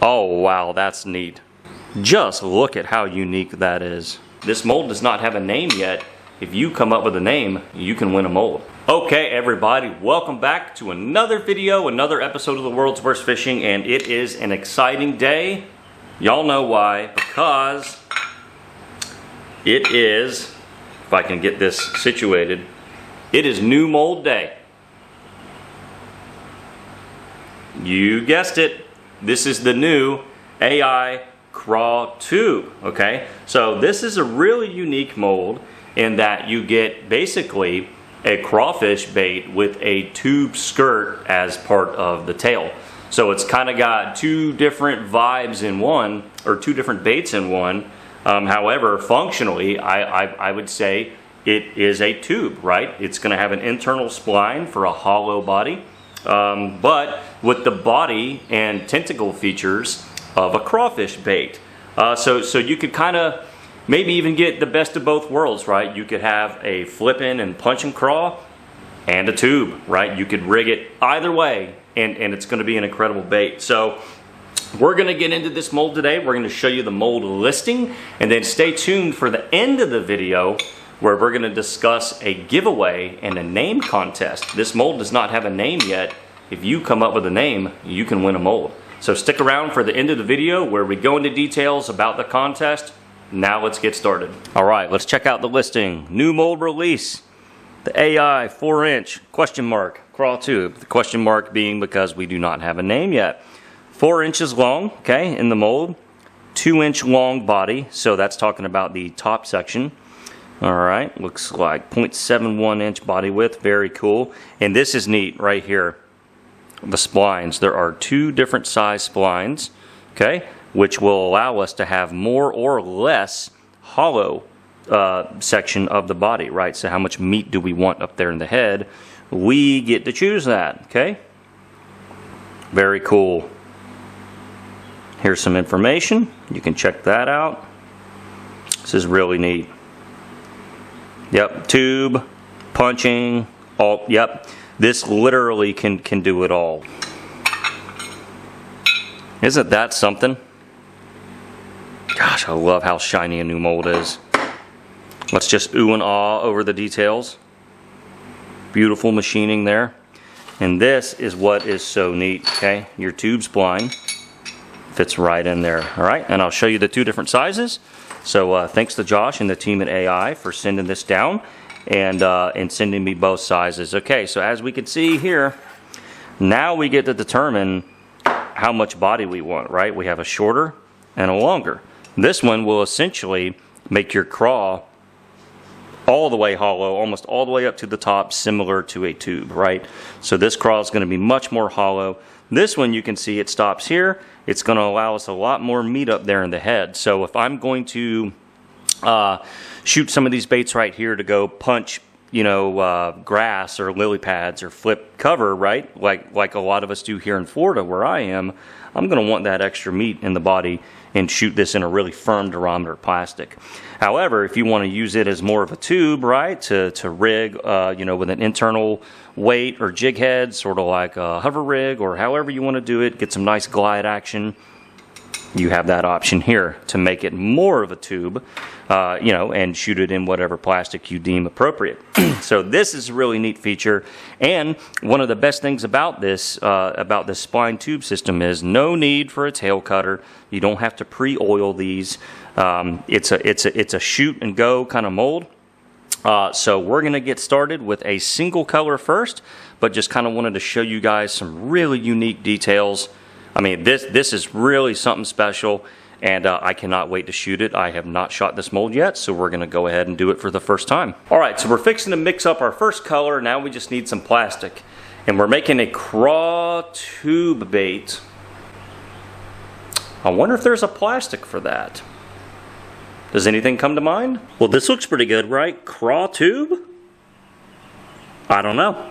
Oh wow, that's neat. Just look at how unique that is. This mold does not have a name yet. If you come up with a name, you can win a mold. Okay everybody, welcome back to another video, another episode of the World's Worst Fishing, and it is an exciting day. Y'all know why, because it is, if I can get this situated, it is new mold day. You guessed it, this is the new AI Craw tube, okay? So this is a really unique mold in that you get basically a crawfish bait with a tube skirt as part of the tail. So it's kind of got two different vibes in one, or two different baits in one. However, functionally, I would say it is a tube, right? It's going to have an internal spline for a hollow body, but with the body and tentacle features of a crawfish bait. So you could kind of maybe even get the best of both worlds, right? You could have a flippin' and punching craw and a tube, right? You could rig it either way, and it's going to be an incredible bait. So we're going to get into this mold today. We're going to show you the mold listing, and then stay tuned for the end of the video where we're going to discuss a giveaway and a name contest. This mold does not have a name yet. If you come up with a name, you can win a mold. So stick around for the end of the video where we go into details about the contest. Now let's get started. All right, let's check out the listing. New mold release. The AI 4-inch question mark craw tube. The question mark being because we do not have a name yet. 4 inches long, okay, in the mold. 2-inch long body, so that's talking about the top section. All right, looks like 0.71 inch body width, very cool. And this is neat right here. The splines, there are 2 different size splines, okay, which will allow us to have more or less hollow section of the body, right? So how much meat do we want up there in the head? We get to choose that, okay? Very cool. Here's some information. You can check that out. This is really neat. Yep, tube, punching, all, yep. This literally can do it all. Isn't that something? Gosh, I love how shiny a new mold is. Let's just ooh and ah over the details. Beautiful machining there. And this is what is so neat, okay? Your tube spline fits right in there, all right? And I'll show you the 2 different sizes. So thanks to Josh and the team at AI for sending this down and sending me both sizes. Okay, so as we can see here, now we get to determine how much body we want, right? We have a shorter and a longer. This one will essentially make your craw all the way hollow, almost all the way up to the top, similar to a tube, right? So this craw is going to be much more hollow. This one, you can see it stops here. It's going to allow us a lot more meat up there in the head. So if I'm going to shoot some of these baits right here to go punch, you know, grass or lily pads or flip cover, right? Like a lot of us do here in Florida where I am, I'm going to want that extra meat in the body and shoot this in a really firm durometer plastic. However, if you want to use it as more of a tube, right, to rig, you know, with an internal weight or jig head, sort of like a hover rig, or however you want to do it, get some nice glide action, you have that option here to make it more of a tube, you know, and shoot it in whatever plastic you deem appropriate. So this is a really neat feature, and one of the best things about this spline tube system is no need for a tail cutter. You don't have to pre-oil these. It's a shoot and go kind of mold. So we're going to get started with a single color first, but just kind of wanted to show you guys some really unique details. I mean, this is really something special, and I cannot wait to shoot it. I have not shot this mold yet, so we're going to go ahead and do it for the first time. All right, so we're fixing to mix up our first color. Now we just need some plastic, and we're making a craw tube bait. I wonder if there's a plastic for that. Does anything come to mind? Well, this looks pretty good, right? Craw tube? I don't know.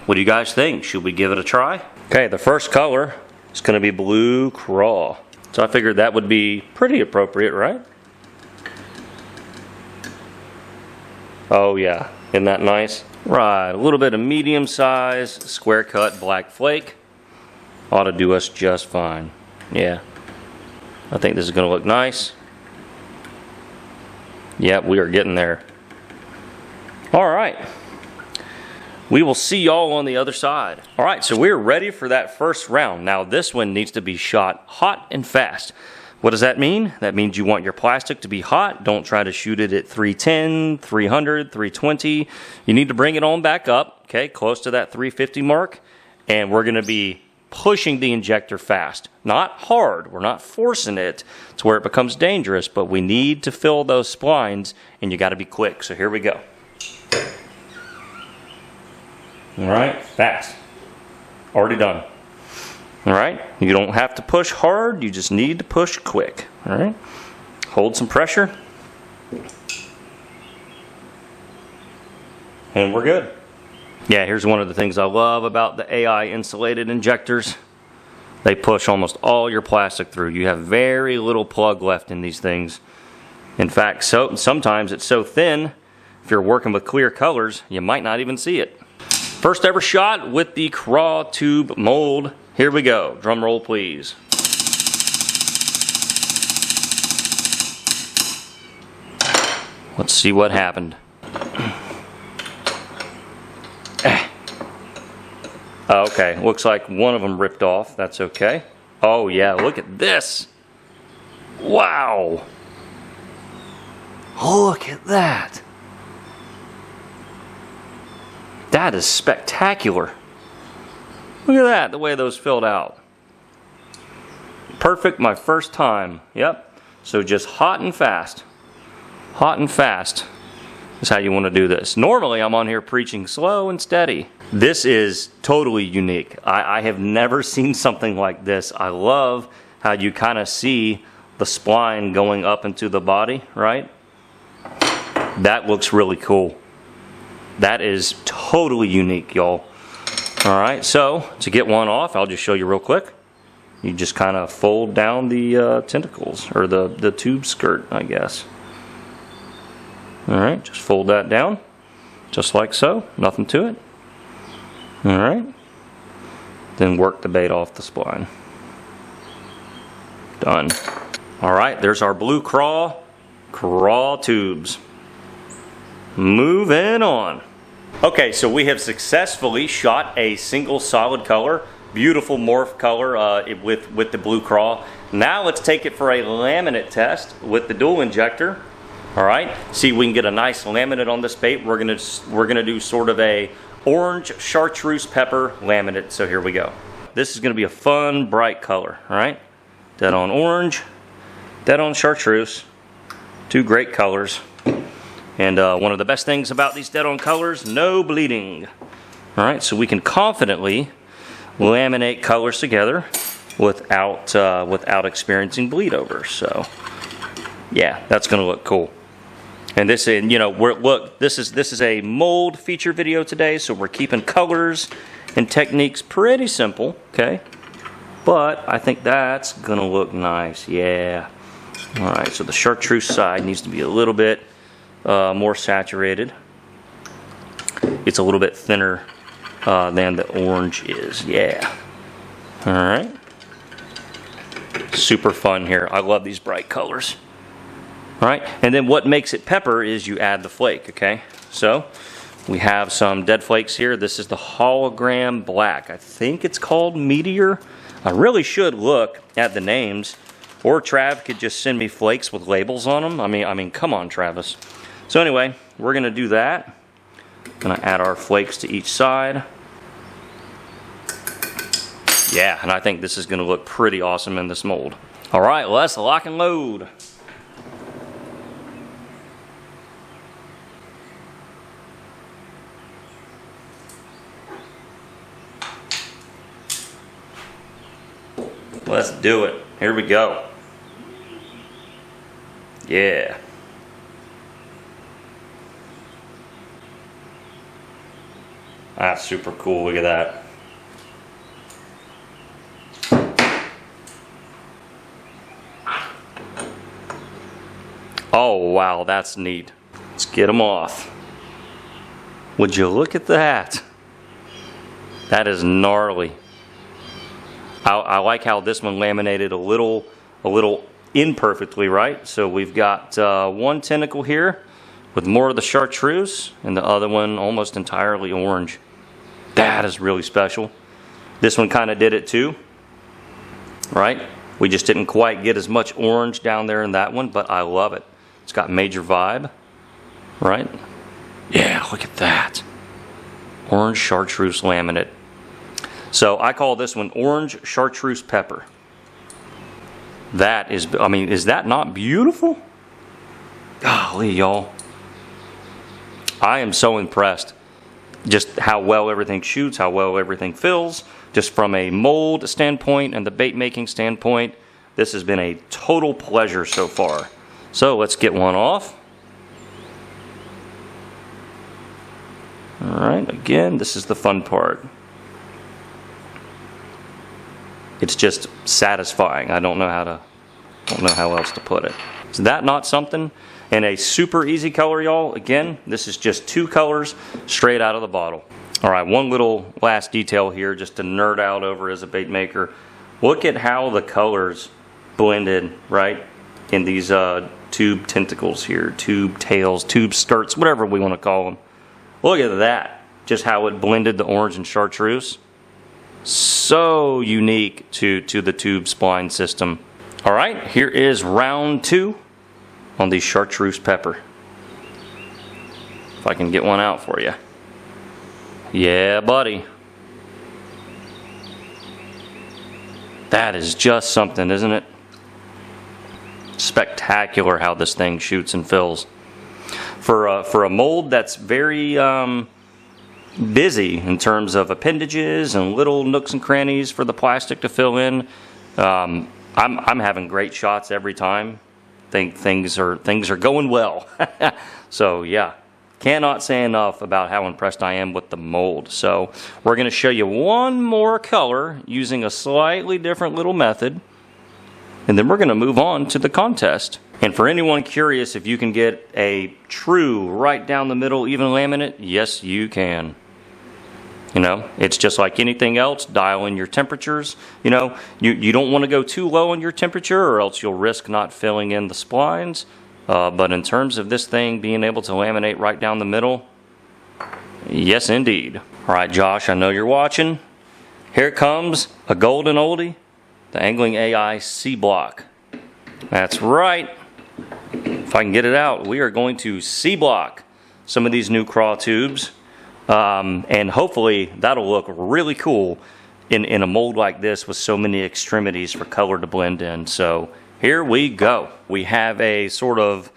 What do you guys think? Should we give it a try? Okay, the first color is going to be blue craw. So I figured that would be pretty appropriate, right? Oh yeah, isn't that nice? Right, a little bit of medium size, square cut black flake. Ought to do us just fine. Yeah. I think this is going to look nice. Yep, we are getting there. All right. We will see y'all on the other side. All right, so we're ready for that first round. Now, this one needs to be shot hot and fast. What does that mean? That means you want your plastic to be hot. Don't try to shoot it at 310, 300, 320. You need to bring it on back up, okay, close to that 350 mark. And we're going to be pushing the injector fast. Not hard. We're not forcing it to where it becomes dangerous, but we need to fill those splines, and you got to be quick. So here we go. All right, fast. Already done. All right, you don't have to push hard, you just need to push quick. All right, hold some pressure. And we're good. Yeah, here's one of the things I love about the AI insulated injectors. They push almost all your plastic through. You have very little plug left in these things. In fact, sometimes it's so thin, if you're working with clear colors, you might not even see it. First ever shot with the Craw tube mold. Here we go. Drum roll, please. Let's see what happened. Okay, looks like one of them ripped off. That's okay. Oh yeah, look at this. Wow. Look at that. That is spectacular. Look at that, the way those filled out. Perfect my first time. Yep. So just hot and fast. Hot and fast is how you want to do this. Normally I'm on here preaching slow and steady. This is totally unique. I have never seen something like this. I love how you kind of see the spline going up into the body, right? That looks really cool. That is totally unique, y'all. All right, so to get one off, I'll just show you real quick. You just kind of fold down the tentacles, or the tube skirt, I guess. All right, just fold that down, just like so, nothing to it. All right, then work the bait off the spline. Done. All right, there's our blue Craw tubes. Moving on. Okay, so we have successfully shot a single solid color, beautiful morph color with the blue Craw. Now let's take it for a laminate test with the dual injector. All right, see if we can get a nice laminate on this bait. We're gonna do sort of a orange chartreuse pepper laminate. So here we go. This is gonna be a fun, bright color. All right, dead on orange, dead on chartreuse, two great colors. And one of the best things about these dead-on colors, no bleeding. All right, so we can confidently laminate colors together without experiencing bleed over. So, yeah, that's going to look cool. And this, you know, look, this is a mold feature video today, so we're keeping colors and techniques pretty simple, okay? But I think that's going to look nice. Yeah. All right, so the chartreuse side needs to be a little bit more saturated. It's a little bit thinner than the orange is. Yeah. All right. Super fun here. I love these bright colors. All right. And then what makes it pepper is you add the flake. Okay. So we have some dead flakes here. This is the hologram black. I think it's called Meteor. I really should look at the names, or Trav could just send me flakes with labels on them. I mean, come on, Travis. So anyway, we're going to do that. Going to add our flakes to each side. Yeah, and I think this is going to look pretty awesome in this mold. All right, let's lock and load. Let's do it. Here we go. Yeah. That's super cool. Look at that. Oh, wow, that's neat. Let's get them off. Would you look at that? That is gnarly. I like how this one laminated a little imperfectly, right? So we've got one tentacle here with more of the chartreuse, and the other one almost entirely orange. That is really special. This one kind of did it too, right? We just didn't quite get as much orange down there in that one, but I love it. It's got major vibe, right? Yeah, look at that. Orange chartreuse laminate. So I call this one orange chartreuse pepper. That is, I mean, is that not beautiful? Golly, y'all. I am so impressed. Just how well everything shoots, how well everything fills. Just from a mold standpoint and the bait making standpoint, this has been a total pleasure so far. So let's get one off. Alright, again, this is the fun part. It's just satisfying. I don't know how else to put it. Is that not something? And a super easy color, y'all. Again, this is just 2 colors straight out of the bottle. Alright, one little last detail here just to nerd out over as a bait maker. Look at how the colors blended, right? In these tube tentacles here, tube tails, tube skirts, whatever we want to call them. Look at that. Just how it blended the orange and chartreuse. So unique to the tube spline system. Alright, here is round 2 on the chartreuse pepper. If I can get one out for you. Yeah, buddy. That is just something, isn't it? Spectacular how this thing shoots and fills. For a mold that's very busy in terms of appendages and little nooks and crannies for the plastic to fill in, I'm having great shots every time. Think things are going well. So yeah, cannot say enough about how impressed I am with the mold. So we're going to show you one more color using a slightly different little method, and then we're going to move on to the contest. And for anyone curious if you can get a true right down the middle even laminate, yes you can. You know, it's just like anything else. Dial in your temperatures. You know, you don't want to go too low on your temperature or else you'll risk not filling in the splines. But in terms of this thing being able to laminate right down the middle, yes indeed. Alright Josh, I know you're watching. Here comes a golden oldie, the Angling AI C-Block. That's right. If I can get it out, we are going to C-Block some of these new Craw tubes. And hopefully that'll look really cool in a mold like this with so many extremities for color to blend in. So here we go. We have a sort of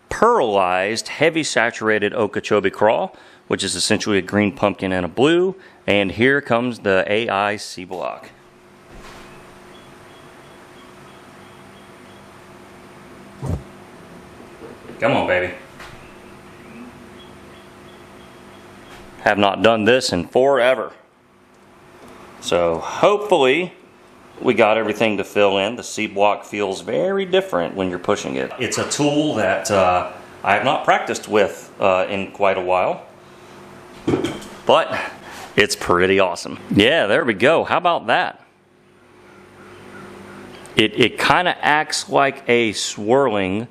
pearlized, heavy saturated Okeechobee Craw, which is essentially a green pumpkin and a blue. And here comes the AI C-Block. Come on, baby. Have not done this in forever. So hopefully we got everything to fill in. The C-Block feels very different when you're pushing it. It's a tool that I have not practiced with in quite a while, but it's pretty awesome. Yeah, there we go. How about that? It kind of acts like a swirling,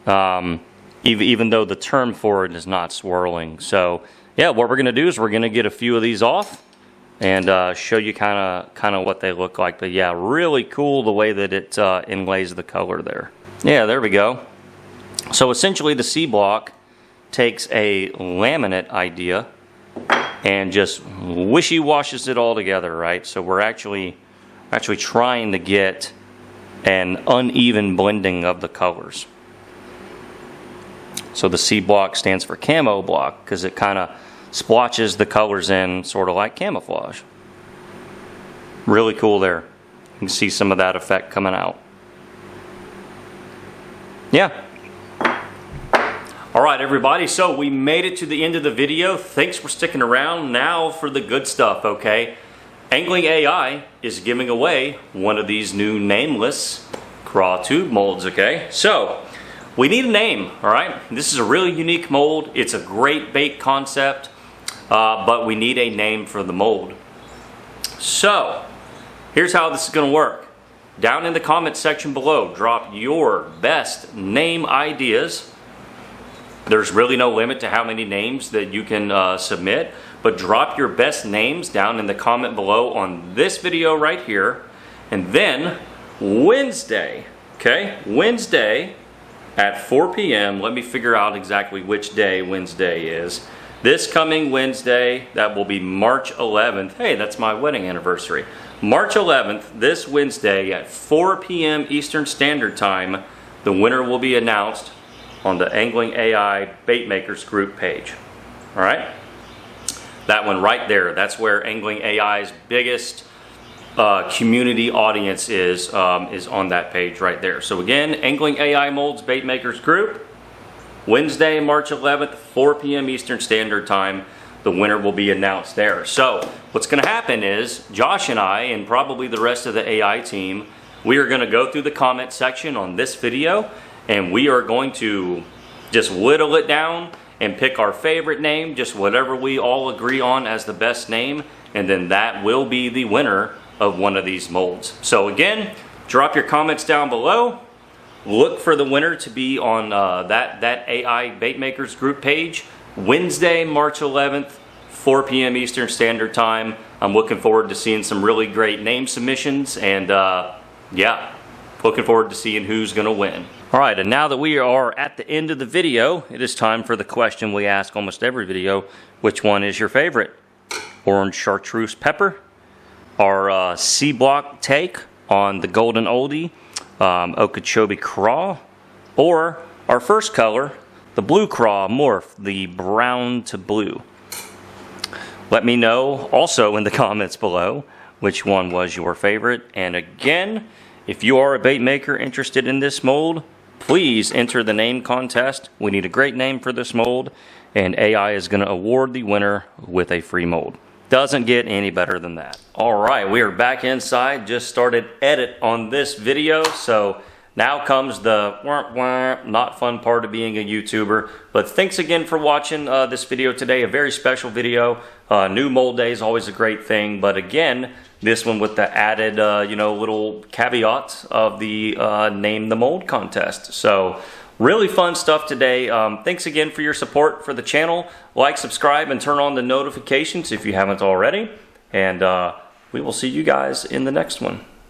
even though the term for it is not swirling. So yeah, what we're going to do is we're going to get a few of these off and show you kind of what they look like. But yeah, really cool the way that it inlays the color there. Yeah, there we go. So essentially the C-Block takes a laminate idea and just wishy-washes it all together, right? So we're actually trying to get an uneven blending of the colors. So the C-Block stands for camo block because it kind of splotches the colors in sort of like camouflage. Really cool there. You can see some of that effect coming out. Yeah. Alright everybody, so we made it to the end of the video. Thanks for sticking around. Now for the good stuff, okay? Angling AI is giving away one of these new nameless Craw tube molds, okay? So we need a name, alright? This is a really unique mold. It's a great bait concept, but we need a name for the mold. So Here's how this is going to work. Down in the comment section below, drop your best name ideas. There's really no limit to how many names that you can submit, but drop your best names down in the comment below on this video right here. And then Wednesday, okay, Wednesday at 4 p.m., let me figure out exactly which day Wednesday is. This coming Wednesday, that will be March 11th. Hey, that's my wedding anniversary. March 11th, this Wednesday at 4 p.m. Eastern Standard Time, the winner will be announced on the Angling AI Bait Makers group page. All right? That one right there, that's where Angling AI's biggest community audience is on that page right there. So again, Angling AI Molds Bait Makers group, Wednesday, March 11th, 4 p.m. Eastern Standard Time. The winner will be announced there. So what's going to happen is Josh and I, and probably the rest of the AI team, we are going to go through the comment section on this video, and we are going to just whittle it down and pick our favorite name, just whatever we all agree on as the best name, and then that will be the winner of one of these molds. So again, drop your comments down below. Look for the winner to be on that AI Bait Makers group page, Wednesday, March 11th, 4 p.m. Eastern Standard Time. I'm looking forward to seeing some really great name submissions, and yeah, looking forward to seeing who's going to win. All right, and now that we are at the end of the video, it is time for the question we ask almost every video. Which one is your favorite? Orange chartreuse pepper, our C-block take on the golden oldie, Okeechobee Craw, or our first color, the blue Craw morph, the brown to blue. Let me know also in the comments below which one was your favorite. And again, if you are a bait maker interested in this mold, please enter the name contest. We need a great name for this mold, and AI is going to award the winner with a free mold. Doesn't get any better than that. All right, we are back inside. Just started edit on this video, so now comes the not fun part of being a YouTuber. But thanks again for watching this video today. A very special video. New mold day is always a great thing, but again, this one with the added little caveats of the name the mold contest. So really fun stuff today. Thanks again for your support for the channel. Like, subscribe, and turn on the notifications if you haven't already. And we will see you guys in the next one.